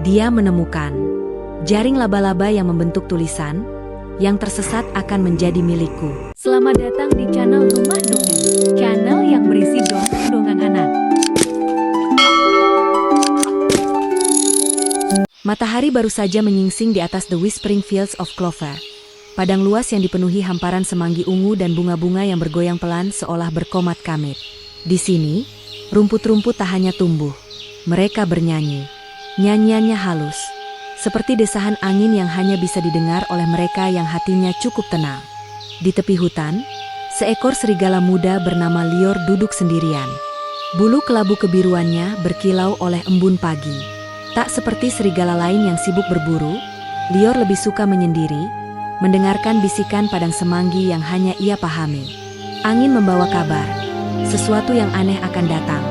Dia menemukan jaring laba-laba yang membentuk tulisan, yang tersesat akan menjadi milikku. Selamat datang di channel Rumah Dongeng, channel yang berisi dongeng anak. Matahari baru saja menyingsing di atas The Whispering Fields of Clover. Padang luas yang dipenuhi hamparan semanggi ungu dan bunga-bunga yang bergoyang pelan seolah berkomat kamit. Di sini, rumput-rumput tak hanya tumbuh. Mereka bernyanyi. Nyanyiannya halus, seperti desahan angin yang hanya bisa didengar oleh mereka yang hatinya cukup tenang. Di tepi hutan, seekor serigala muda bernama Lior duduk sendirian. Bulu kelabu kebiruannya berkilau oleh embun pagi. Tak seperti serigala lain yang sibuk berburu, Lior lebih suka menyendiri, mendengarkan bisikan padang semanggi yang hanya ia pahami. Angin membawa kabar, sesuatu yang aneh akan datang.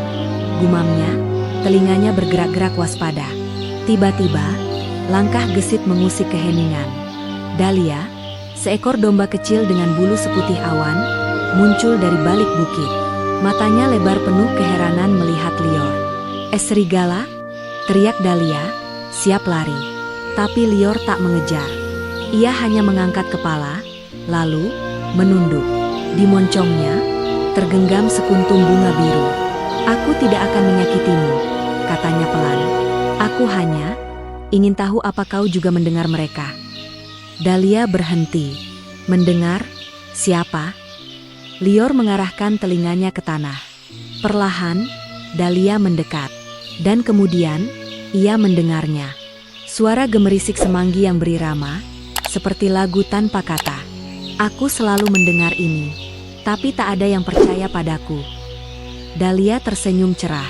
Gumamnya, telinganya bergerak-gerak waspada. Tiba-tiba, langkah gesit mengusik keheningan. Dahlia, seekor domba kecil dengan bulu seputih awan, muncul dari balik bukit. Matanya lebar penuh keheranan melihat Lior. Serigala!" teriak Dahlia, siap lari. Tapi Lior tak mengejar. Ia hanya mengangkat kepala, lalu menunduk. Di moncongnya, tergenggam sekuntum bunga biru. "Aku tidak akan menyakitimu," katanya pelan. "Aku hanya ingin tahu apa kau juga mendengar mereka." Dahlia berhenti. "Mendengar? Siapa?" Lior mengarahkan telinganya ke tanah. Perlahan, Dahlia mendekat. Dan kemudian, ia mendengarnya. Suara gemerisik semanggi yang berirama, seperti lagu tanpa kata. "Aku selalu mendengar ini, tapi tak ada yang percaya padaku." Dahlia tersenyum cerah.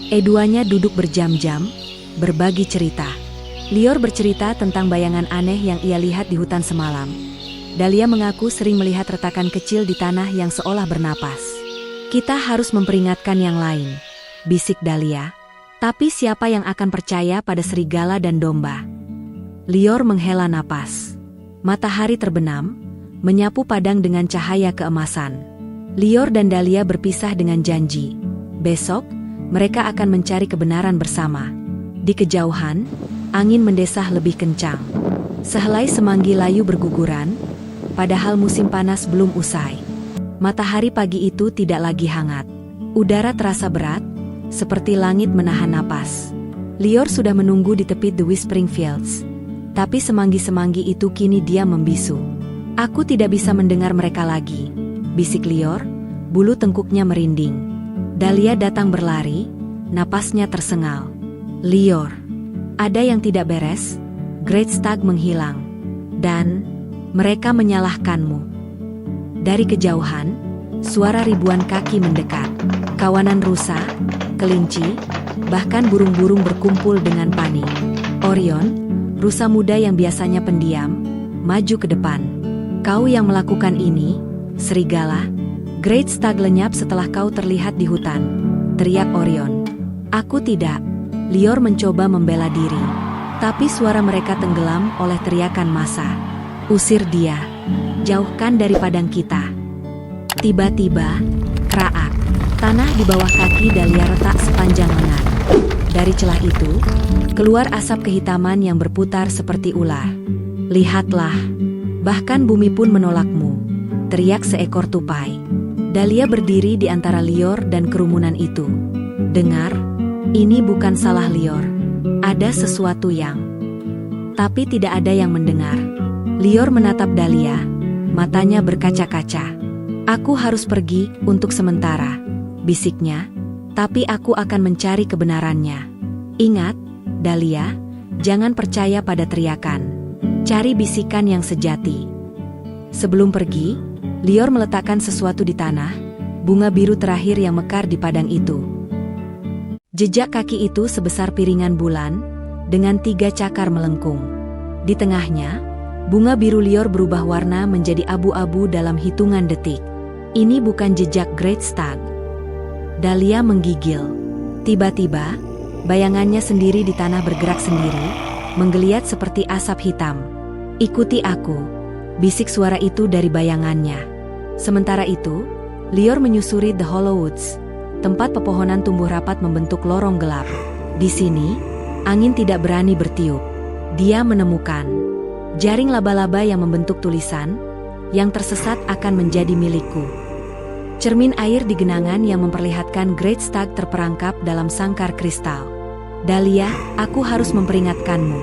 Keduanya duduk berjam-jam, berbagi cerita. Lior bercerita tentang bayangan aneh yang ia lihat di hutan semalam. Dahlia mengaku sering melihat retakan kecil di tanah yang seolah bernapas. "Kita harus memperingatkan yang lain," bisik Dahlia. "Tapi siapa yang akan percaya pada serigala dan domba?" Lior menghela napas. Matahari terbenam, menyapu padang dengan cahaya keemasan. Lior dan Dahlia berpisah dengan janji. Besok, mereka akan mencari kebenaran bersama. Di kejauhan, angin mendesah lebih kencang. Sehelai semanggi layu berguguran, padahal musim panas belum usai. Matahari pagi itu tidak lagi hangat. Udara terasa berat, seperti langit menahan napas. Lior sudah menunggu di tepi The Whispering Fields. Tapi semanggi-semanggi itu kini diam membisu. "Aku tidak bisa mendengar mereka lagi," bisik Lior, bulu tengkuknya merinding. Dahlia datang berlari, napasnya tersengal. "Lior, ada yang tidak beres. Great Stag menghilang. Dan mereka menyalahkanmu." Dari kejauhan, suara ribuan kaki mendekat. Kawanan rusa, kelinci, bahkan burung-burung berkumpul dengan panik. Orion, rusa muda yang biasanya pendiam, maju ke depan. "Kau yang melakukan ini, serigala." "Great Stag lenyap setelah kau terlihat di hutan," teriak Orion. "Aku tidak." Lior mencoba membela diri, tapi suara mereka tenggelam oleh teriakan massa. "Usir dia. Jauhkan dari padang kita." Tiba-tiba, kraak. Tanah di bawah kaki Dahlia retak sepanjang lengan. Dari celah itu, keluar asap kehitaman yang berputar seperti ular. "Lihatlah, bahkan bumi pun menolakmu," teriak seekor tupai. Dahlia berdiri di antara Lior dan kerumunan itu. "Dengar, ini bukan salah Lior. Ada sesuatu yang..." Tapi tidak ada yang mendengar. Lior menatap Dahlia, matanya berkaca-kaca. "Aku harus pergi untuk sementara," bisiknya. "Tapi aku akan mencari kebenarannya. Ingat, Dahlia, jangan percaya pada teriakan. Cari bisikan yang sejati." Sebelum pergi, Lior meletakkan sesuatu di tanah, bunga biru terakhir yang mekar di padang itu. Jejak kaki itu sebesar piringan bulan, dengan 3 cakar melengkung. Di tengahnya, bunga biru Lior berubah warna menjadi abu-abu dalam hitungan detik. "Ini bukan jejak Great Stag." Dahlia menggigil. Tiba-tiba, bayangannya sendiri di tanah bergerak sendiri, menggeliat seperti asap hitam. "Ikuti aku," bisik suara itu dari bayangannya. Sementara itu, Lior menyusuri The Hollow Woods, tempat pepohonan tumbuh rapat membentuk lorong gelap. Di sini, Angin tidak berani bertiup. Dia menemukan jaring laba-laba yang membentuk tulisan, yang tersesat akan menjadi milikku. Cermin air di genangan yang memperlihatkan Great Stag terperangkap dalam sangkar kristal. Dahlia, aku harus memperingatkanmu,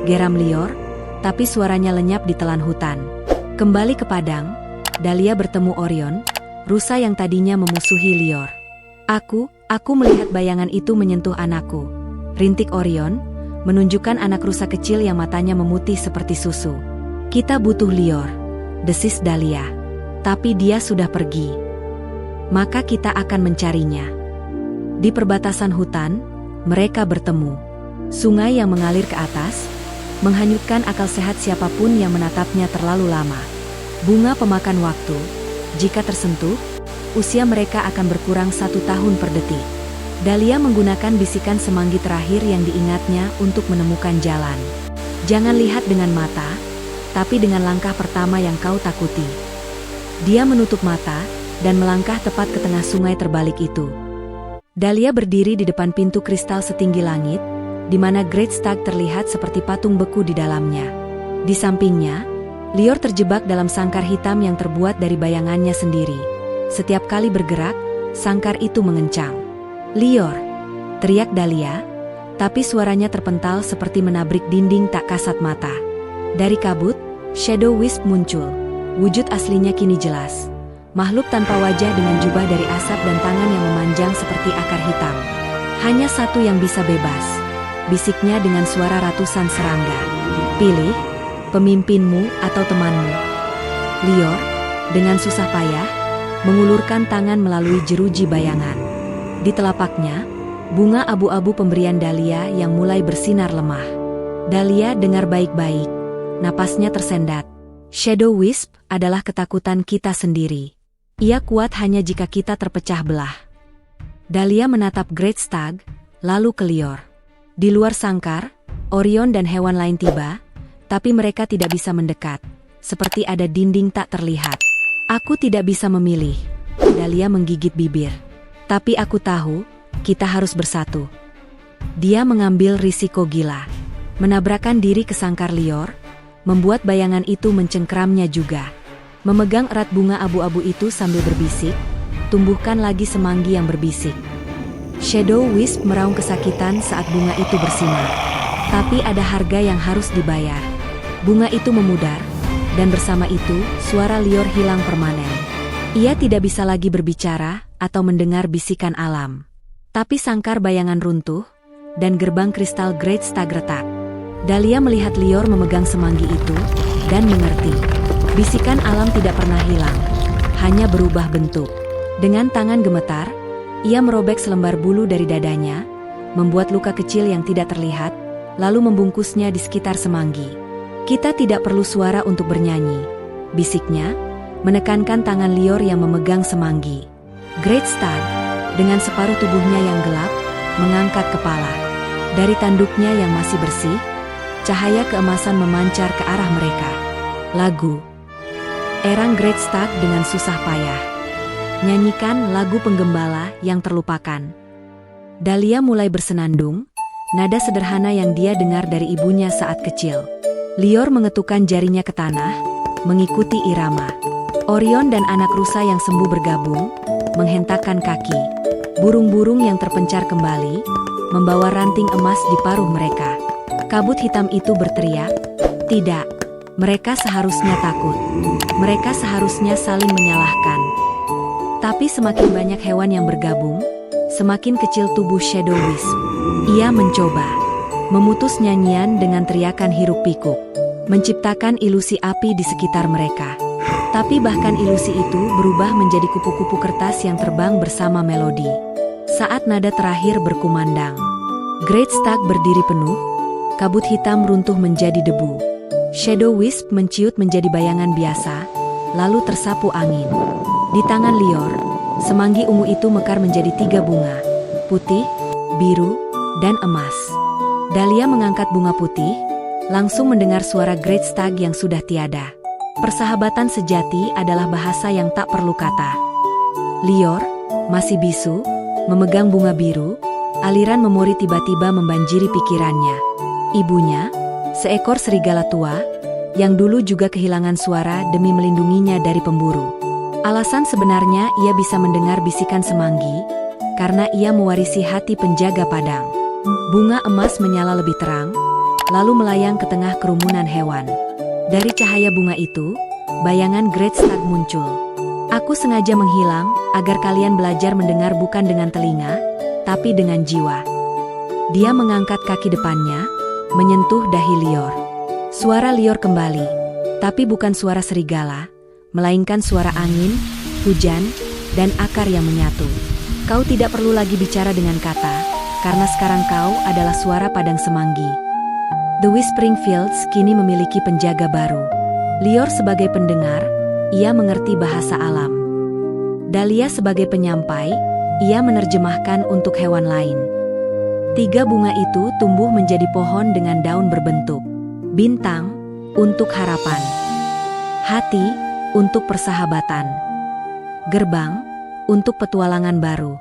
geram Lior, tapi suaranya lenyap di telan hutan. Kembali ke padang, Dahlia bertemu Orion, rusa yang tadinya memusuhi Lior. Aku melihat bayangan itu menyentuh anakku, rintik Orion, menunjukkan anak rusa kecil yang matanya memutih seperti susu. Kita butuh Lior, desis Dahlia. Tapi dia sudah pergi. Maka kita akan mencarinya. Di perbatasan hutan, mereka bertemu. Sungai yang mengalir ke atas, menghanyutkan akal sehat siapapun yang menatapnya terlalu lama. Bunga pemakan waktu, jika tersentuh, usia mereka akan berkurang 1 tahun per detik. Dahlia menggunakan bisikan semanggi terakhir yang diingatnya untuk menemukan jalan. Jangan lihat dengan mata, tapi dengan langkah pertama yang kau takuti. Dia menutup mata dan melangkah tepat ke tengah sungai terbalik itu. Dahlia berdiri di depan pintu kristal setinggi langit, di mana Great Stag terlihat seperti patung beku di dalamnya. Di sampingnya, Lior terjebak dalam sangkar hitam yang terbuat dari bayangannya sendiri. Setiap kali bergerak, sangkar itu mengencang. Lior, teriak Dahlia, tapi suaranya terpental seperti menabrik dinding tak kasat mata. Dari kabut, Shadow Wisp muncul. Wujud aslinya kini jelas. Makhluk tanpa wajah dengan jubah dari asap dan tangan yang memanjang seperti akar hitam. Hanya satu yang bisa bebas, bisiknya dengan suara ratusan serangga. Pilih, pemimpinmu atau temanmu. Lior, dengan susah payah, mengulurkan tangan melalui jeruji bayangan. Di telapaknya, bunga abu-abu pemberian Dahlia yang mulai bersinar lemah. Dahlia dengar baik-baik, napasnya tersendat. Shadow Wisp adalah ketakutan kita sendiri. Ia kuat hanya jika kita terpecah belah. Dahlia menatap Great Stag, lalu ke Lior. Di luar sangkar, Orion dan hewan lain tiba, tapi mereka tidak bisa mendekat, seperti ada dinding tak terlihat. Aku tidak bisa memilih. Dahlia menggigit bibir. Tapi aku tahu, kita harus bersatu. Dia mengambil risiko gila. Menabrakkan diri ke sangkar Lior, membuat bayangan itu mencengkramnya juga. Memegang erat bunga abu-abu itu sambil berbisik, tumbuhkan lagi semanggi yang berbisik. Shadow Wisp meraung kesakitan saat bunga itu bersinar. Tapi ada harga yang harus dibayar. Bunga itu memudar, dan bersama itu, suara Lior hilang permanen. Ia tidak bisa lagi berbicara atau mendengar bisikan alam. Tapi sangkar bayangan runtuh, dan gerbang kristal Great Stag retak. Dahlia melihat Lior memegang semanggi itu, dan mengerti. Bisikan alam tidak pernah hilang, hanya berubah bentuk. Dengan tangan gemetar, ia merobek selembar bulu dari dadanya, membuat luka kecil yang tidak terlihat, lalu membungkusnya di sekitar semanggi. Kita tidak perlu suara untuk bernyanyi, bisiknya, menekankan tangan Lior yang memegang semanggi. Great Stag, dengan separuh tubuhnya yang gelap, mengangkat kepala. Dari tanduknya yang masih bersih, cahaya keemasan memancar ke arah mereka. Lagu. Erang Great Stag dengan susah payah. Nyanyikan lagu penggembala yang terlupakan. Dahlia mulai bersenandung, nada sederhana yang dia dengar dari ibunya saat kecil. Lior mengetukkan jarinya ke tanah, mengikuti irama. Orion dan anak rusa yang sembuh bergabung, menghentakkan kaki. Burung-burung yang terpencar kembali, membawa ranting emas di paruh mereka. Kabut hitam itu berteriak, "Tidak, mereka seharusnya takut. Mereka seharusnya saling menyalahkan." Tapi semakin banyak hewan yang bergabung, semakin kecil tubuh Shadow Wisp. Ia mencoba memutus nyanyian dengan teriakan hiruk-pikuk, menciptakan ilusi api di sekitar mereka. Tapi bahkan ilusi itu berubah menjadi kupu-kupu kertas yang terbang bersama melodi. Saat nada terakhir berkumandang, Great Stag berdiri penuh, kabut hitam runtuh menjadi debu. Shadow Wisp menciut menjadi bayangan biasa, lalu tersapu angin. Di tangan Lior, semanggi ungu itu mekar menjadi 3 bunga, putih, biru, dan emas. Dahlia mengangkat bunga putih, langsung mendengar suara Great Stag yang sudah tiada. Persahabatan sejati adalah bahasa yang tak perlu kata. Lior, masih bisu, memegang bunga biru, Aliran memori tiba-tiba membanjiri pikirannya. Ibunya, seekor serigala tua, yang dulu juga kehilangan suara demi melindunginya dari pemburu. Alasan sebenarnya ia bisa mendengar bisikan semanggi, karena ia mewarisi hati penjaga padang. Bunga emas menyala lebih terang, lalu melayang ke tengah kerumunan hewan. Dari cahaya bunga itu, bayangan Great Stag muncul. Aku sengaja menghilang, agar kalian belajar mendengar bukan dengan telinga, tapi dengan jiwa. Dia mengangkat kaki depannya, menyentuh dahi Lior. Suara Lior kembali, tapi bukan suara serigala, melainkan suara angin, hujan, dan akar yang menyatu. Kau tidak perlu lagi bicara dengan kata, karena sekarang kau adalah suara padang semanggi. The Whispering Fields kini memiliki penjaga baru. Lior sebagai pendengar, ia mengerti bahasa alam. Dahlia sebagai penyampai, ia menerjemahkan untuk hewan lain. 3 bunga itu tumbuh menjadi pohon dengan daun berbentuk bintang untuk harapan, hati untuk persahabatan, gerbang untuk petualangan baru.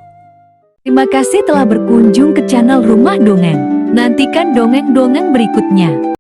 Terima kasih telah berkunjung ke channel Rumah Dongeng. Nantikan dongeng-dongeng berikutnya.